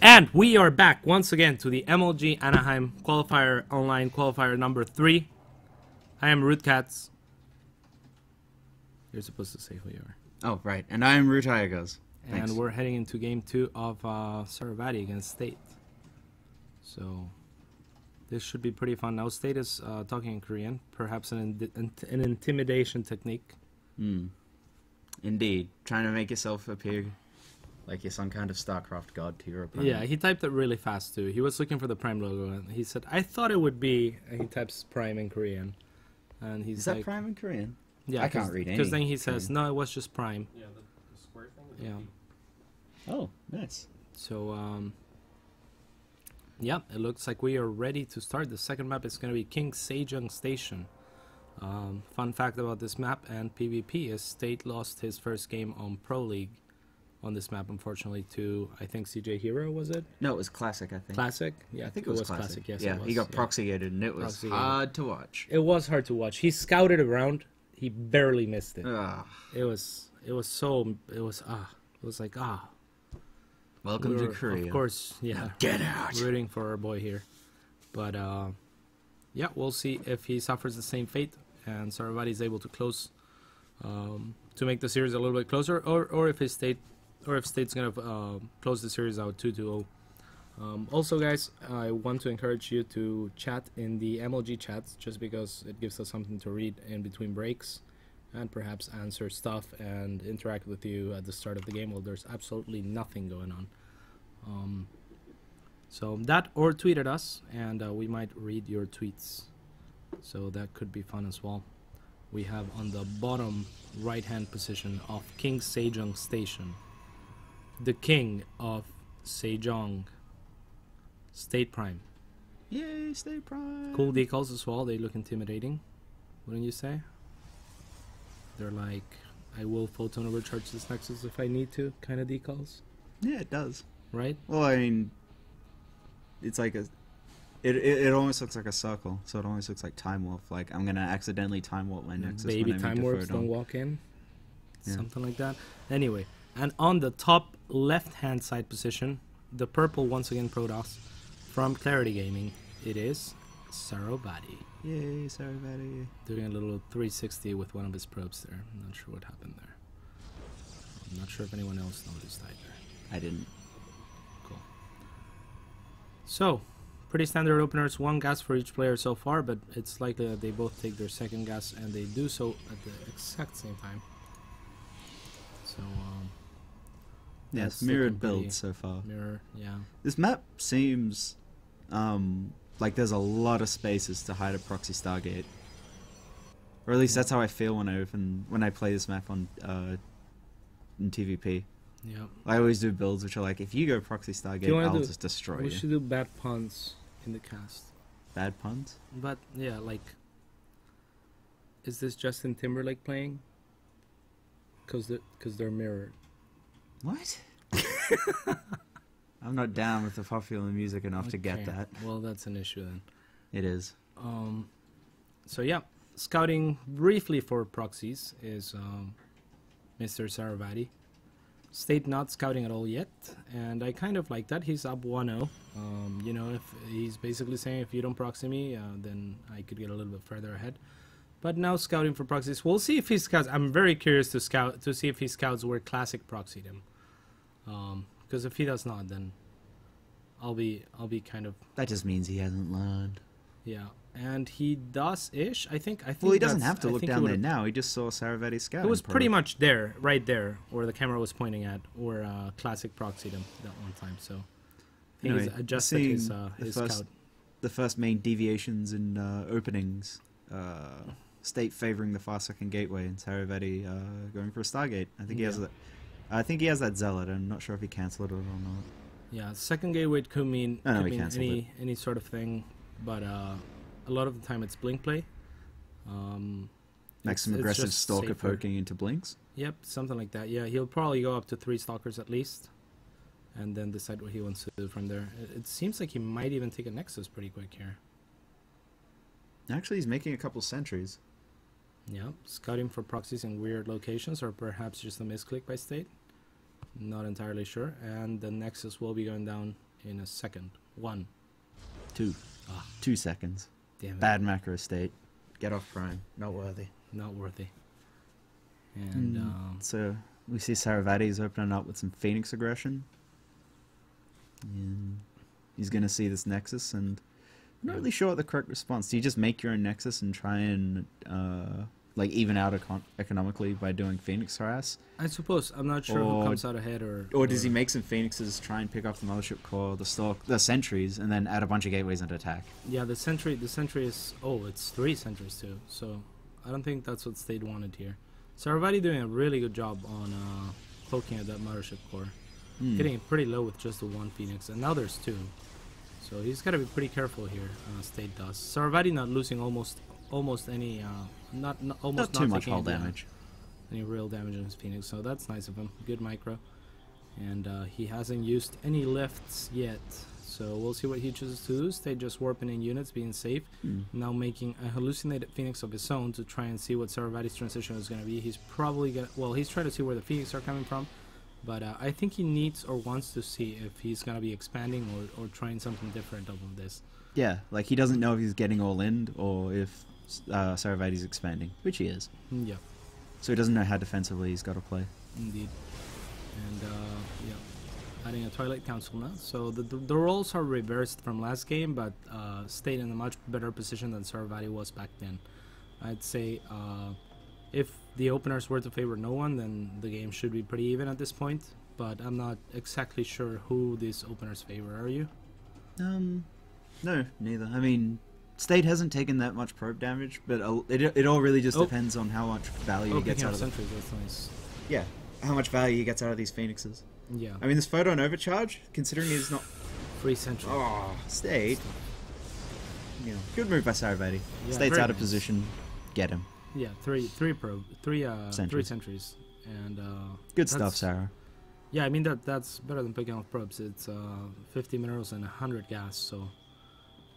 And we are back once again to the MLG Anaheim Qualifier Online Qualifier number 3. I am Rootcats. You're supposed to say who you are. Oh, right. And I am Root Tigers. And we're heading into game 2 of SaroVati against State. So this should be pretty fun. Now State is talking in Korean, perhaps an intimidation technique. Indeed. Trying to make yourself appear like you're some kind of StarCraft god to your opponent. Yeah, he typed it really fast too. He was looking for the Prime logo and he said, I thought it would be, and he types Prime in Korean. And he's Is like, that Prime in Korean? Yeah, I can't read any. Because then he says, no, it was just Prime. Yeah, the square thing? Yeah. Oh, nice. So, yeah, it looks like we are ready to start. The second map is going to be King Sejong Station. Fun fact about this map and PvP is State lost his first game on Pro League on this map, unfortunately, to, I think, CJ Hero, was it? No, it was Classic, I think. Classic? Yeah, I think it was Classic. Yes, yeah, it was. he got proxy-gated, and it was hard to watch. It was hard to watch. He scouted around. He barely missed it. Ugh. It was like, Welcome to Korea. Of course, yeah. Now get out. Rooting for our boy here. But, yeah, we'll see if he suffers the same fate and SaroVati is able to close, to make the series a little bit closer, or if State's gonna close the series out 2-0. Also, guys, I want to encourage you to chat in the MLG chats, just because it gives us something to read in between breaks, and perhaps answer stuff and interact with you at the start of the game while there's absolutely nothing going on. So that, or tweet at us, and we might read your tweets. So that could be fun as well. We have on the bottom right-hand position of King Sejong Station, the king of Sejong, State Prime. Yay, State Prime. Cool decals as well. They look intimidating, wouldn't you say? They're like, I will photon overcharge this Nexus if I need to, kind of decals. Yeah, it does. Right? Well, I mean, it's like it almost looks like a circle, so it almost looks like Time Warp. Like, I'm gonna accidentally Time Warp my Nexus. Baby when I Time Warps don't walk in. Yeah. Something like that. Anyway, and on the top left-hand side position, the purple, once again, Protoss from Clarity Gaming, it is SaroVati. Yay, SaroVati. Doing a little 360 with one of his probes there. I'm not sure what happened there. I'm not sure if anyone else noticed either. I didn't. Cool. So, pretty standard openers, one gas for each player so far, but it's likely that they both take their second gas, and they do so at the exact same time. So, yes, mirrored build so far. Mirror, yeah. This map seems like there's a lot of spaces to hide a proxy Stargate, or at least that's how I feel when I play this map on in TVP. Yeah. I always do builds which are like, if you go proxy Stargate, I'll just destroy you. We should do bad puns in the cast. Bad puns? But yeah, like, is this Justin Timberlake playing? Because they're mirrored. What? I'm not down with the popular music enough to get that. Well, that's an issue then. It is. So yeah, scouting briefly for proxies is Mr. SaroVati. State not scouting at all yet, and I kind of like that. He's up 1-0. You know, if he's basically saying if you don't proxy me, then I could get a little bit further ahead. But now scouting for proxies, we'll see if he scouts. I'm very curious to see if he scouts where Classic proxied him. Because if he does not, then I'll be kind of. That just means he hasn't learned. Yeah, and he does-ish. I think. Well, he doesn't have to look down there now. He just saw SaroVati scout. It was pretty much there, right there, where the camera was pointing at, where Classic proxied him that one time. So I think he's adjusted his scout. The first main deviations in openings. State favoring the far second gateway and SaroVati going for a Stargate. I think he has that. I think he has that Zealot. I'm not sure if he cancelled it or not. Yeah, second gateway could mean, any sort of thing, but a lot of the time it's blink play. Like some aggressive stalker poking into blinks. Yep, something like that. Yeah, he'll probably go up to 3 stalkers at least, and then decide what he wants to do from there. It seems like he might even take a Nexus pretty quick here. Actually, he's making a couple sentries. Yeah, scouting for proxies in weird locations, or perhaps just a misclick by State. Not entirely sure. And the Nexus will be going down in a second. 1. 2. 2 seconds. Damn it. Bad macro state. Get off prime. Not worthy. Not worthy. And So we see SaroVati's opening up with some Phoenix aggression. And he's going to see this Nexus, and I'm not really sure what the correct response. Do you just make your own Nexus and try and like even out economically by doing Phoenix harass? I suppose. I'm not sure who comes out ahead, or does he make some Phoenixes, try and pick up the Mothership Core, the Stalk, the Sentries, and then add a bunch of gateways and attack? Yeah, the sentry is... Oh, it's 3 sentries too. So I don't think that's what State wanted here. SaroVati doing a really good job on poking at that Mothership Core. Getting it pretty low with just the 1 Phoenix, and now there's 2. So he's got to be pretty careful here. State does. SaroVati not losing almost any, not too much hull damage. Any real damage on his Phoenix, so that's nice of him. Good micro, and he hasn't used any lifts yet. So we'll see what he chooses to do. State just warping in units, being safe. Now making a hallucinated Phoenix of his own to try and see what SaroVati's transition is going to be. He's probably gonna, well, he's trying to see where the Phoenix are coming from. But I think he needs or wants to see if he's going to be expanding or trying something different off of this. Yeah, like he doesn't know if he's getting all in or if SaroVati's expanding, which he is. Yeah. So he doesn't know how defensively he's got to play. Indeed. And, yeah, adding a Twilight Council now. So the roles are reversed from last game, but State in a much better position than SaroVati was back then. I'd say... if the openers were to favor no one, then the game should be pretty even at this point. But I'm not exactly sure who these openers favor. Are you? No, neither. I mean, State hasn't taken that much probe damage, but it all really just depends on how much value he gets out of sentries, that's nice. Yeah, how much value he gets out of these Phoenixes. Yeah. I mean, this photo on overcharge, considering he's not... Free sentry. Oh, State. You know, good move by SaroVati. Yeah, State's out of nice. position. Get him. Yeah, three sentries, and good stuff, Sarah. Yeah, I mean that's better than picking off probes. It's 50 minerals and 100 gas, so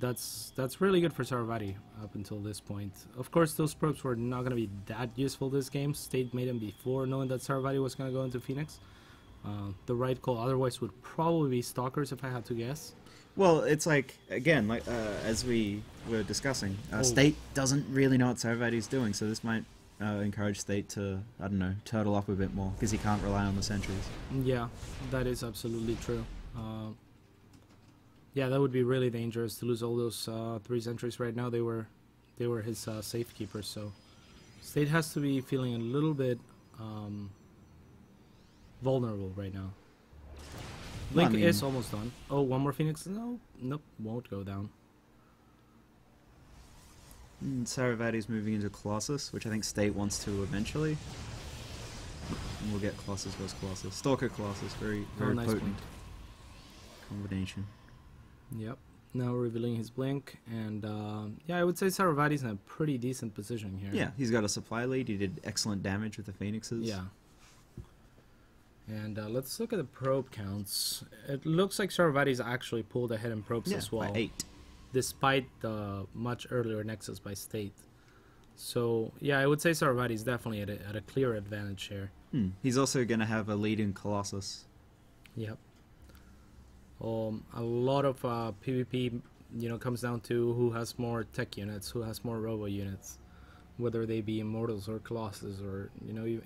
that's really good for SaroVati up until this point. Of course, those probes were not going to be that useful this game. State made them before knowing that SaroVati was going to go into Phoenix. The right call otherwise would probably be Stalkers if I had to guess. Well, it's like, again, like as we were discussing, State doesn't really know what SaroVati's doing, so this might encourage State to, I don't know, turtle up a bit more, because he can't rely on the sentries. Yeah, that is absolutely true. Yeah, that would be really dangerous to lose all those 3 sentries right now. They were his safekeepers, so State has to be feeling a little bit vulnerable right now. Blink is almost done. Oh, 1 more Phoenix? No, nope, won't go down. SaroVati's moving into Colossus, which I think State wants to eventually. And we'll get Colossus versus Colossus. Stalker Colossus, very nice potent point. combination. Yep. Now revealing his blink, and yeah, I would say SaroVati's in a pretty decent position here. Yeah, he's got a supply lead. He did excellent damage with the Phoenixes. Yeah. And let's look at the probe counts. It looks like SaroVati's actually pulled ahead in probes as well. By 8. Despite the much earlier Nexus by State. So, yeah, I would say SaroVati's definitely at a clear advantage here. He's also going to have a lead in Colossus. Yep. A lot of PvP, comes down to who has more tech units, who has more robo units. Whether they be Immortals or Colossus or,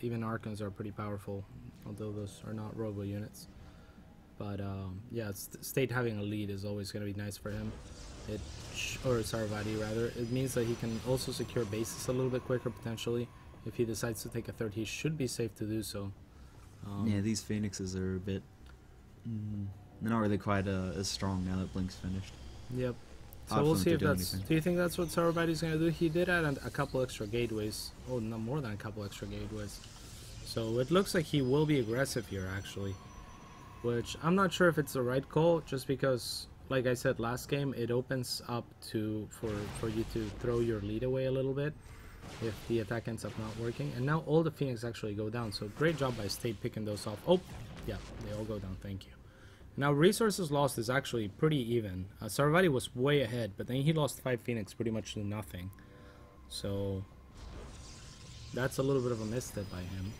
even Archons are pretty powerful. Although those are not robo units. But, yeah, State having a lead is always going to be nice for him. Or SaroVati, rather. It means that he can also secure bases a little bit quicker, potentially. If he decides to take a third, he should be safe to do so. Yeah, these Phoenixes are a bit... they're not really quite as strong now that Blink's finished. Yep. So Hard we'll for them see to if do that's... anything. Do you think that's what SaroVati's going to do? He did add a couple extra gateways. Oh, no, more than a couple extra gateways. So it looks like he will be aggressive here, actually. Which I'm not sure if it's the right call, just because, like I said last game, it opens up for you to throw your lead away a little bit if the attack ends up not working. And now all the Phoenix actually go down, so great job by State picking those off. Oh, yeah, they all go down, thank you. Now resources lost is actually pretty even. SaroVati was way ahead, but then he lost 5 Phoenix pretty much to nothing. So that's a little bit of a misstep by him.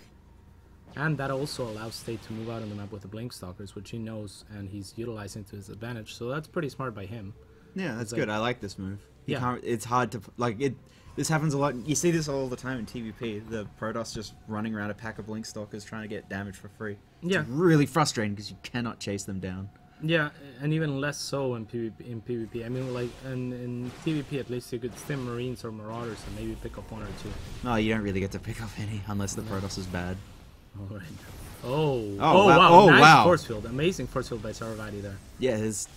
And that also allows State to move out on the map with the Blink Stalkers, which he knows and he's utilizing to his advantage. So that's pretty smart by him. Yeah, that's Like- good. I like this move. You Yeah. can't, it's hard to like it. This happens a lot. You see this all the time in TVP. The Protoss just running around a pack of Blink Stalkers trying to get damage for free. It's Yeah. really frustrating because you cannot chase them down. Yeah, and even less so in PvP. I mean, like in PvP, at least you could stim Marines or Marauders and maybe pick up one or two. No, you don't really get to pick up any unless the No. Protoss is bad. All right. Oh wow. wow! Oh, Nice wow. force field, amazing force field by SaroVati there. Yeah, his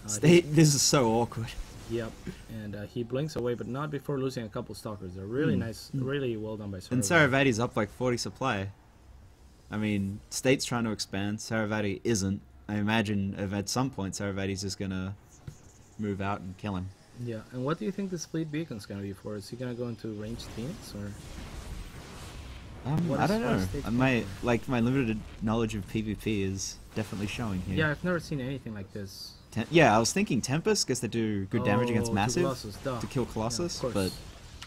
Uh, state. This is so awkward. Yep, and he blinks away, but not before losing a couple stalkers. They're really nice, really well done by SaroVati. And Saravati's up like 40 supply. I mean, State's trying to expand. Saravati isn't. I imagine if at some point Saravati's just gonna move out and kill him. Yeah, and what do you think the split beacon's gonna be for? Is he gonna go into ranged Phoenix or? What I is don't know. State's My limited knowledge of PvP is definitely showing here. Yeah, I've never seen anything like this. Yeah, I was thinking Tempest because they do good damage against to Massive Colossus, duh. to kill Yeah, of Colossus, course. but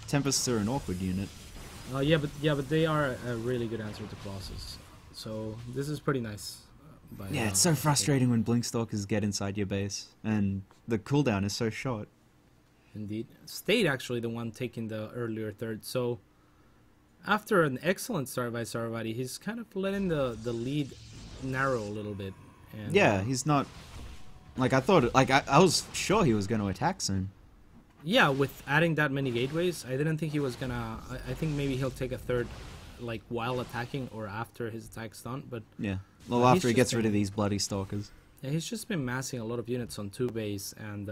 Tempests are an awkward unit. Yeah, but they are a really good answer to Colossus. So this is pretty nice. Yeah, it's so frustrating when Blinkstalkers get inside your base, and the cooldown is so short. Indeed, State actually the one taking the earlier third. So after an excellent start by SaroVati, he's kind of letting the lead narrow a little bit. And, Yeah, he's not... Like, I thought... Like, I was sure he was going to attack soon. Yeah, with adding that many gateways, I didn't think he was gonna... I think maybe he'll take a third, like, while attacking or after his attack's done, but... Yeah. Well, He's after he just gets rid been- of these bloody stalkers. Yeah, he's just been massing a lot of units on 2 base and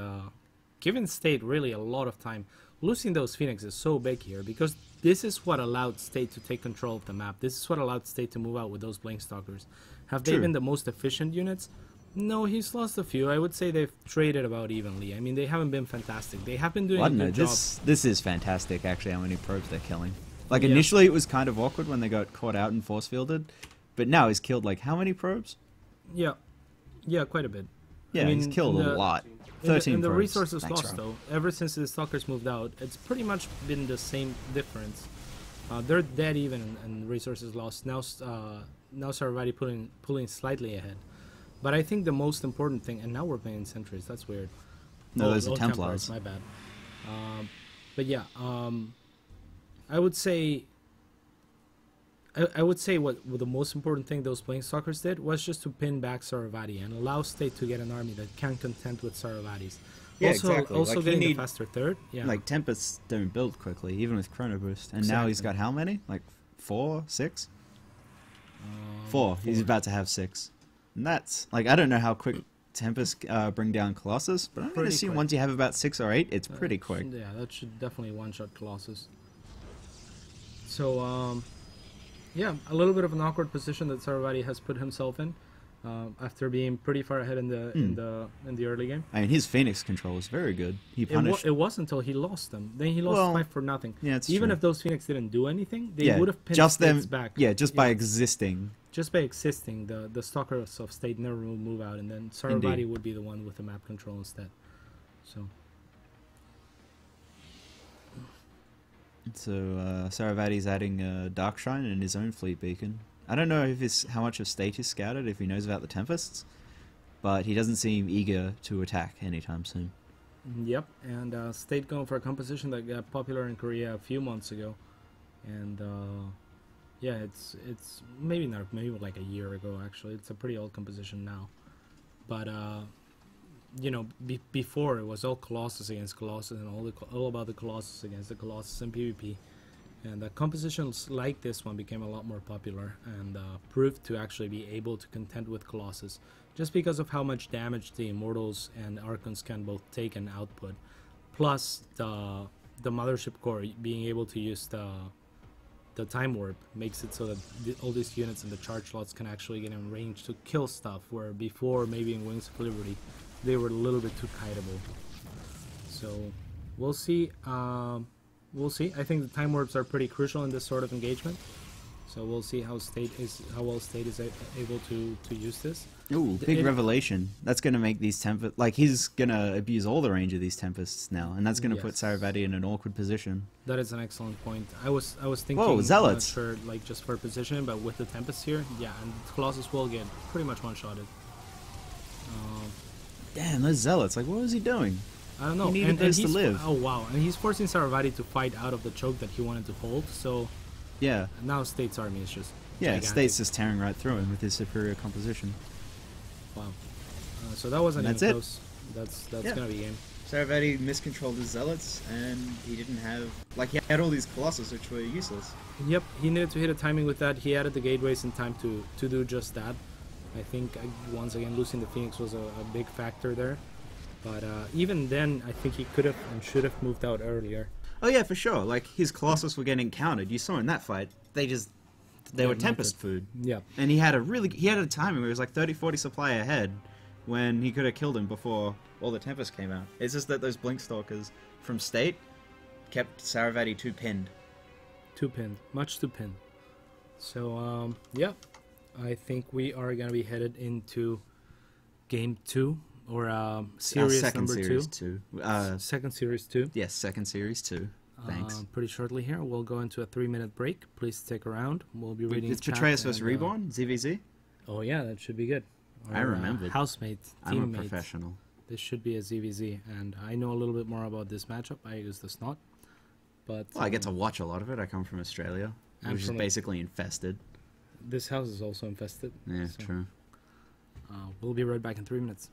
giving State really a lot of time. Losing those Phoenix is so big here because this is what allowed State to take control of the map. This is what allowed State to move out with those Blink Stalkers. Have they True. been the most efficient units? No, he's lost a few. I would say they've traded about evenly. I mean, they haven't been fantastic. They have been doing Well, I a don't know. good job. This is fantastic, actually, how many probes they're killing. Like, Yeah. initially it was kind of awkward when they got caught out and force fielded, but now he's killed, like, how many probes? Yeah, quite a bit. Yeah, I he's mean, killed in a the- lot. In 13 the probes. resources Thanks, lost, Rob. though, ever since the Stalkers moved out, it's pretty much been the same difference. They're dead even and resources lost. Now SaroVati pulling slightly ahead. But I think the most important thing, and now we're playing sentries. That's weird. No, those are Templars. Templars. My bad. But yeah, I would say. I would say what the most important thing those Blink Stalkers did was just to pin back SaroVati and allow State to get an army that can contend with SaroVati's. Yeah, also, exactly. Also Like, you getting need- a faster third. Yeah. Like, Tempests don't build quickly, even with Chrono Boost. And now he's Exactly. got how many? Like, 4? 6? 4. He's about to have 6. And that's... Like, I don't know how quick Tempests bring down Colossus, but I'm going to Pretty assume quick. once you have about 6 or 8, it's pretty quick. Yeah, that should definitely one-shot Colossus. So, yeah, a little bit of an awkward position that SaroVati has put himself in after being pretty far ahead in the early game. I mean, his Phoenix control is very good. He It, punished... it was until he lost them. Then he lost Well, 5 for nothing. yeah, it's Even true. if those Phoenix didn't do anything, they yeah, would have pinned just them, States back. Yeah, just by existing. Just by existing, the Stalkers of State never will move out, and then SaroVati Indeed. would be the one with the map control instead. So, So, Saravati's adding Dark Shrine and his own fleet beacon. I don't know if how much of State is scouted, if he knows about the Tempests, but he doesn't seem eager to attack anytime soon. yep, and State going for a composition that got popular in Korea a few months ago, and yeah, it's maybe like a year ago actually. It's a pretty old composition now, but you know, before it was all Colossus against Colossus and all about the Colossus against the Colossus in PvP, and compositions like this one became a lot more popular and proved to actually be able to contend with Colossus, just because of how much damage the Immortals and Archons can both take and output, plus the Mothership Core being able to use the Time Warp makes it so that all these units in the charge slots can actually get in range to kill stuff, where before maybe in Wings of Liberty they were a little bit too kiteable. So we'll see. We'll see. I think the Time Warps are pretty crucial in this sort of engagement. So we'll see how well State is able to use this. Ooh, big revelation. That's going to make these Tempest... Like, he's going to abuse all the range of these Tempests now, and that's going to put SaroVati in an awkward position. That is an excellent point. I was thinking... Whoa, Zealots! For, like, just for position, but with the Tempest here, yeah, and Colossus will get pretty much one-shotted. Damn, those Zealots. Like, what was he doing? I don't know. He needed those to live. Oh, wow. And he's forcing SaroVati to fight out of the choke that he wanted to hold, so... Yeah. Now State's army is just gigantic. State's just tearing right through him with his superior composition. Wow. So that wasn't even close. That's gonna be game. SaroVati miscontrolled his Zealots, and he didn't have... Like, he had all these Colossus, which were useless. Yep, he needed to hit a timing with that. He added the gateways in time to do just that. I think, once again, losing the Phoenix was a big factor there. But even then, I think he could have and should have moved out earlier. Oh yeah, for sure. Like, his Colossus were getting countered. You saw in that fight, they were Tempest food. Yeah. And he had a timing where he was like 30-40 supply ahead when he could have killed him before all the Tempest came out. It's just that those Blink Stalkers from State kept SaroVati too pinned. Too pinned. Much too pinned. So, yeah. I think we are going to be headed into Game 2. Or series second number series 2. Second series 2. Yes, second series 2. Thanks. Pretty shortly here, we'll go into a 3-minute break. Please stick around. We'll be reading. It's Betrayus vs. Reborn, ZVZ. Oh yeah, that should be good. I remember. Housemate, teammate. I'm a professional. This should be a ZVZ, and I know a little bit more about this matchup. I use the Snot, but well, I get to watch a lot of it. I come from Australia, which is basically infested. This house is also infested. Yeah, so. True. We'll be right back in 3 minutes.